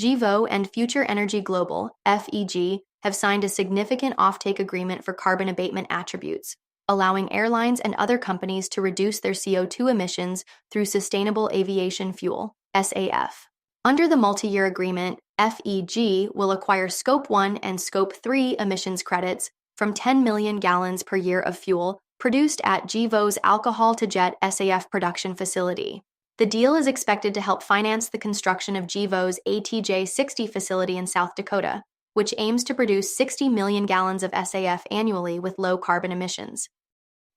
Gevo and Future Energy Global, FEG, have signed a significant offtake agreement for carbon abatement attributes, allowing airlines and other companies to reduce their CO2 emissions through sustainable aviation fuel, SAF. Under the multi-year agreement, FEG will acquire Scope 1 and Scope 3 emissions credits from 10 million gallons per year of fuel produced at Gevo's alcohol-to-jet SAF production facility. The deal is expected to help finance the construction of Gevo's ATJ-60 facility in South Dakota, which aims to produce 60 million gallons of SAF annually with low carbon emissions.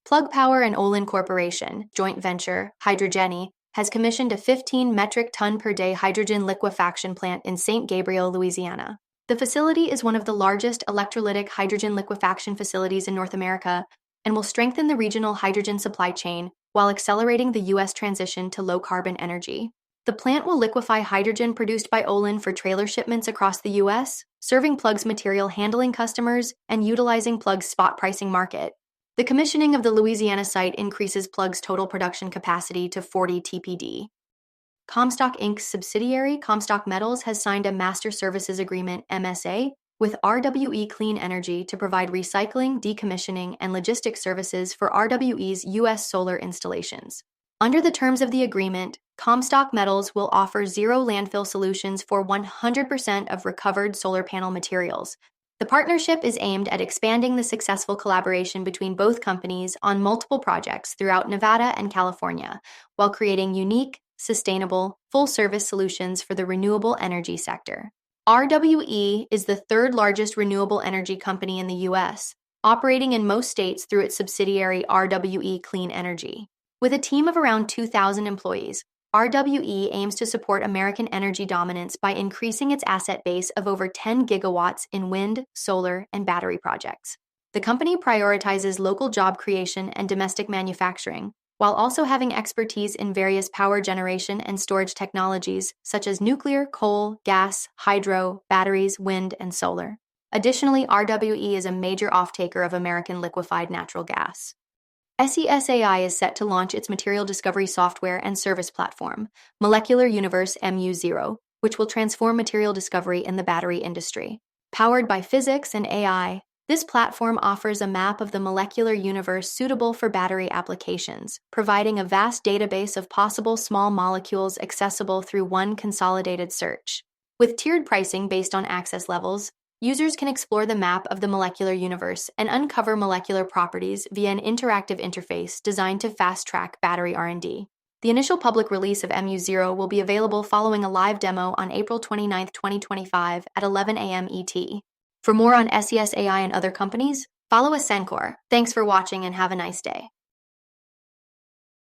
Plug Power and Olin Corporation, joint venture, Hydrogeny, has commissioned a 15 metric ton per day hydrogen liquefaction plant in St. Gabriel, Louisiana. The facility is one of the largest electrolytic hydrogen liquefaction facilities in North America and will strengthen the regional hydrogen supply chain while accelerating the U.S. transition to low-carbon energy. The plant will liquefy hydrogen produced by Olin for trailer shipments across the U.S., serving Plug's material handling customers and utilizing Plug's spot pricing market. The commissioning of the Louisiana site increases Plug's total production capacity to 40 TPD. Comstock Inc.'s subsidiary, Comstock Metals, has signed a Master Services Agreement, MSA, with RWE Clean Energy to provide recycling, decommissioning, and logistics services for RWE's U.S. solar installations. Under the terms of the agreement, Comstock Metals will offer zero landfill solutions for 100% of recovered solar panel materials. The partnership is aimed at expanding the successful collaboration between both companies on multiple projects throughout Nevada and California, while creating unique, sustainable, full-service solutions for the renewable energy sector. RWE is the third largest renewable energy company in the U.S., operating in most states through its subsidiary RWE Clean Energy. With a team of around 2,000 employees, RWE aims to support American energy dominance by increasing its asset base of over 10 gigawatts in wind, solar, and battery projects. The company prioritizes local job creation and domestic manufacturing, while also having expertise in various power generation and storage technologies such as nuclear, coal, gas, hydro, batteries, wind, and solar. Additionally, RWE is a major off-taker of American liquefied natural gas. SESAI is set to launch its material discovery software and service platform, Molecular Universe MU0, which will transform material discovery in the battery industry. Powered by physics and AI, this platform offers a map of the molecular universe suitable for battery applications, providing a vast database of possible small molecules accessible through one consolidated search. With tiered pricing based on access levels, users can explore the map of the molecular universe and uncover molecular properties via an interactive interface designed to fast-track battery R&D. The initial public release of MU0 will be available following a live demo on April 29, 2025 at 11 a.m. ET. For more on SESAI and other companies, follow Ascencore. Thanks for watching and have a nice day.